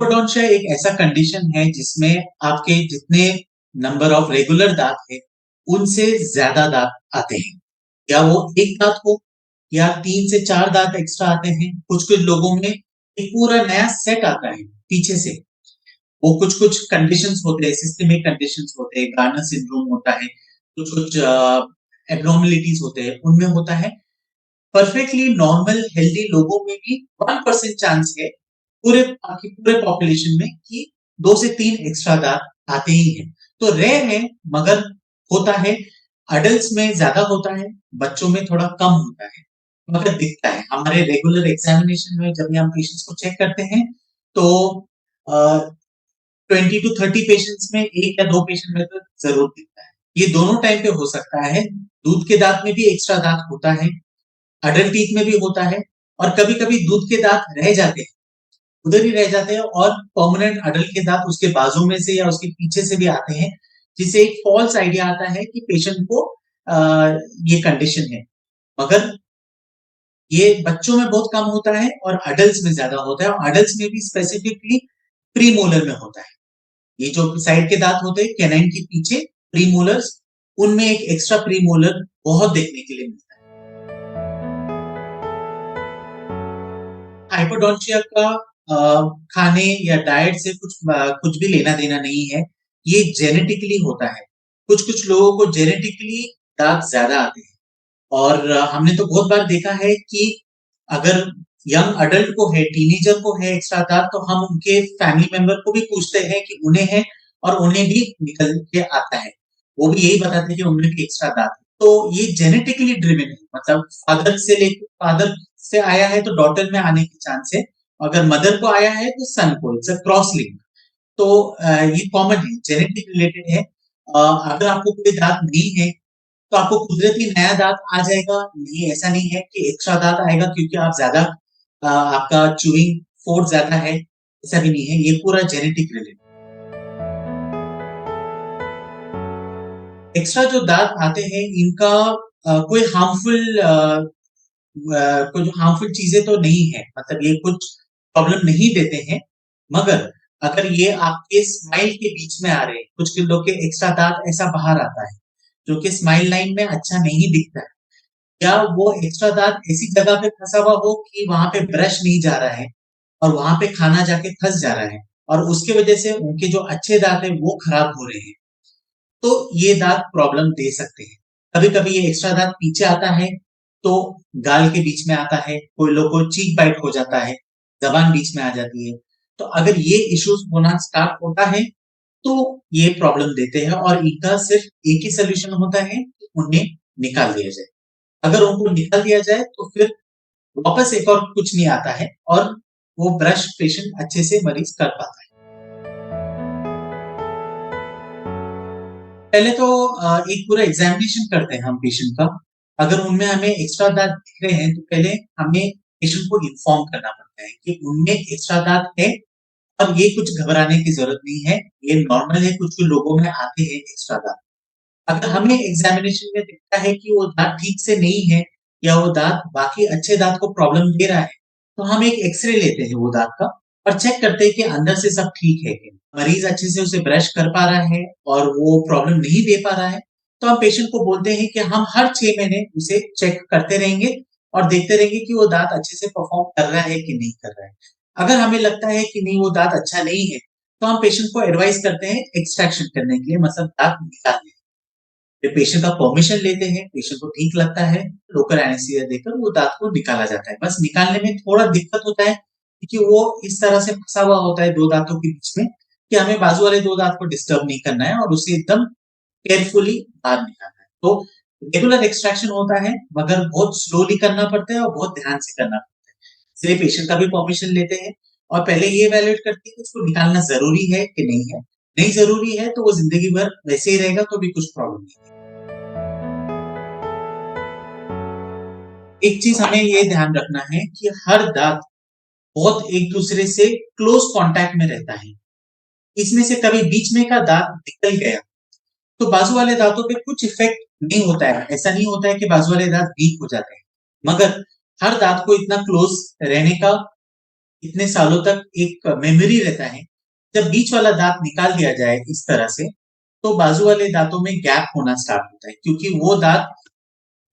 हाइपोडोंशिया एक ऐसा कंडीशन है जिसमें आपके जितने नंबर ऑफ रेगुलर दांत है उनसे ज्यादा दांत आते हैं, या वो एक दांत हो या 3 से 4 दांत एक्स्ट्रा आते हैं। कुछ कुछ लोगों में एक पूरा नया सेट आता है पीछे से। वो कुछ कुछ कंडीशंस होते हैं, सिस्टमिक कंडीशंस होते हैं, गार्नर सिंड्रोम होता है, कुछ कुछ एब्नॉर्मलिटीज होते हैं, उनमें होता है। परफेक्टली नॉर्मल हेल्दी लोगों में भी 1% चांस है पूरे बाकी पूरे पॉपुलेशन में कि 2 से 3 एक्स्ट्रा दांत आते ही हैं। तो रेयर है, मगर होता है। अडल्ट्स में ज्यादा होता है, बच्चों में थोड़ा कम होता है, मगर दिखता है। हमारे रेगुलर एग्जामिनेशन में जब भी हम पेशेंट्स को चेक करते हैं तो 20 to 30 पेशेंट्स में 1 या 2 पेशेंट में तो जरूर दिखता है। ये दोनों टाइम पे हो सकता है। दूध के दांत में भी एक्स्ट्रा दांत होता है, अडल्ट टीथ में भी होता है, और कभी कभी दूध के दांत रह जाते हैं, उधर ही रह जाते हैं, और परमानेंट अडल्ट के दांत उसके बाजू में से या उसके पीछे से भी आते हैं, जिससे एक फॉल्स आइडिया आता है कि पेशेंट को ये कंडीशन है। मगर ये बच्चों में बहुत कम होता है और अडल्ट्स में ज्यादा होता है, और अडल्ट्स में भी स्पेसिफिकली प्रीमोलर में होता है। ये जो साइड के दांत होते हैं कैनाइन के पीछे, प्रीमोलर्स, उनमें एक एक्स्ट्रा प्रीमोलर बहुत देखने के लिए मिलता है। हाइपोडोंशिया का खाने या डाइट से कुछ भी लेना देना नहीं है। ये जेनेटिकली होता है। कुछ कुछ लोगों को जेनेटिकली दांत ज्यादा आते हैं, और हमने तो बहुत बार देखा है कि अगर यंग अडल्ट को है, टीनेजर को है एक्स्ट्रा दांत, तो हम उनके फैमिली मेंबर को भी पूछते हैं कि उन्हें है, और उन्हें भी निकल के आता है। वो भी यही बताते हैं कि उन्हें भी एक्स्ट्रा दांत है। तो ये जेनेटिकली ड्रिवन है, मतलब फादर से आया है तो डॉटर में आने की चांस है, अगर मदर को आया है तो सन को। It's a cross link. तो ये कॉमन है, जेनेटिक रिलेटेड है। अगर आपको कोई दांत नहीं है तो आपको कुदरती नया दांत आ जाएगा, नहीं ऐसा नहीं है कि एक्स्ट्रा दांत आएगा क्योंकि आप ज्यादा आपका चूइंग फोर्स ज्यादा है, ऐसा भी नहीं है। ये पूरा जेनेटिक रिलेटेड। एक्स्ट्रा जो दांत आते हैं इनका कोई हार्मफुल चीजें तो नहीं है, मतलब ये कुछ प्रॉब्लम नहीं देते हैं। मगर अगर ये आपके स्माइल के बीच में आ रहे हैं, कुछ लोग के एक्स्ट्रा दांत ऐसा बाहर आता है जो कि स्माइल लाइन में अच्छा नहीं दिखता है, या वो एक्स्ट्रा दांत ऐसी जगह पे फंसा हुआ हो कि वहां पे ब्रश नहीं जा रहा है और वहां पे खाना जाके फंस जा रहा है, और उसके वजह से उनके जो अच्छे दांत है वो खराब हो रहे हैं, तो ये दांत प्रॉब्लम दे सकते हैं। कभी कभी ये एक्स्ट्रा दांत पीछे आता है तो गाल के बीच में आता है, कोई लोग को चीक बाइट हो जाता है, जबान बीच में आ जाती है। तो अगर ये इश्यूज होना स्टार्ट होता है तो ये प्रॉब्लम देते हैं, और इनका सिर्फ एक ही सोल्यूशन होता है कि उन्हें निकाल दिया जाए। अगर उनको निकाल दिया जाए तो फिर वापस एक और कुछ नहीं आता है, और वो ब्रश पेशेंट अच्छे से मरीज कर पाता है। पहले तो एक पूरा एग्जामिनेशन करते हैं हम पेशेंट का। अगर उनमें हमें एक्स्ट्रा दांत दिख रहे हैं तो पहले हमें पेशेंट को इन्फॉर्म करना पड़ता है कि उनमें एक्स्ट्रा दांत है, और ये कुछ घबराने की जरूरत नहीं है, ये नॉर्मल है। कुछ कुछ लोगों में आते हैं एक्स्ट्रा दांत। अगर हमें एग्जामिनेशन में दिखता है कि वो दांत ठीक से नहीं है, या वो दांत बाकी अच्छे दांत को प्रॉब्लम दे रहा है, तो हम एक एक्सरे लेते हैं वो दांत का, और चेक करते हैं कि अंदर से सब ठीक है कि मरीज अच्छे से उसे ब्रश कर पा रहा है और वो प्रॉब्लम नहीं दे पा रहा है। तो हम पेशेंट को बोलते हैं कि हम हर 6 महीने उसे चेक करते रहेंगे और देखते रहेंगे कि वो दांत अच्छे से परफॉर्म कर रहा है कि नहीं कर रहा है। अगर हमें लगता है कि नहीं वो दांत अच्छा नहीं है, तो हम पेशेंट को एडवाइस करते हैं एक्सट्रैक्शन करने के लिए, मतलब दांत निकालने। फिर पेशेंट का परमिशन लेते हैं, पेशेंट को ठीक लगता है, लोकल एनेस्थीसिया देकर वो दांत को निकाला जाता है। बस निकालने में थोड़ा दिक्कत होता है क्योंकि वो इस तरह से फंसा हुआ होता है दो दांतों के बीच में, कि हमें बाजू वाले दो दांत को डिस्टर्ब नहीं करना है और उसे एकदम केयरफुली बाहर निकालना है। तो रेगुलर एक्सट्रैक्शन होता है, मगर बहुत स्लोली करना पड़ता है और बहुत ध्यान से करना पड़ता है। इसलिए पेशेंट का भी परमिशन लेते हैं, और पहले ये वैलिडेट करते हैं कि उसको निकालना जरूरी है कि नहीं है। नहीं जरूरी है तो वो जिंदगी भर वैसे ही रहेगा, तो भी कुछ प्रॉब्लम नहीं है। एक चीज हमें ये ध्यान रखना है कि हर दांत बहुत एक दूसरे से क्लोज कांटेक्ट में रहता है। इसमें से कभी बीच में का दांत निकल गया तो बाजू वाले दांतों पे कुछ इफेक्ट नहीं होता है, ऐसा नहीं होता है कि बाजू वाले दांत वीक हो जाते हैं। मगर हर दांत को इतना क्लोज रहने का इतने सालों तक एक मेमोरी रहता है। जब बीच वाला दांत निकाल दिया जाए इस तरह से, तो बाजू वाले दांतों में गैप होना स्टार्ट होता है, क्योंकि वो दांत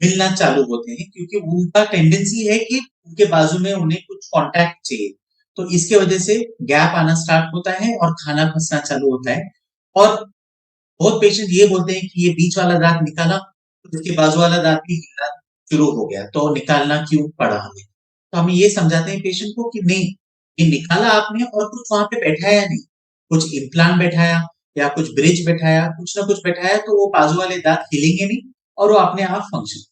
मिलना चालू होते हैं, क्योंकि उनका टेंडेंसी है कि उनके बाजू में उन्हें कुछ कांटेक्ट चाहिए। तो इसके वजह से गैप आना स्टार्ट होता है और खाना फंसना चालू होता है। और बहुत पेशेंट ये बोलते हैं कि ये बीच वाला दांत निकाला, तो इसके बाजू वाला दांत भी हिलना शुरू हो गया, तो निकालना क्यों पड़ा हमें? तो हम ये समझाते हैं पेशेंट को कि नहीं, ये निकाला आपने और कुछ वहां पे बैठाया नहीं, कुछ इम्प्लांट बैठाया या कुछ ब्रिज बैठाया, कुछ ना कुछ बैठाया, तो वो बाजू वाले दांत हिलेंगे नहीं और वो अपने आप फंक्शन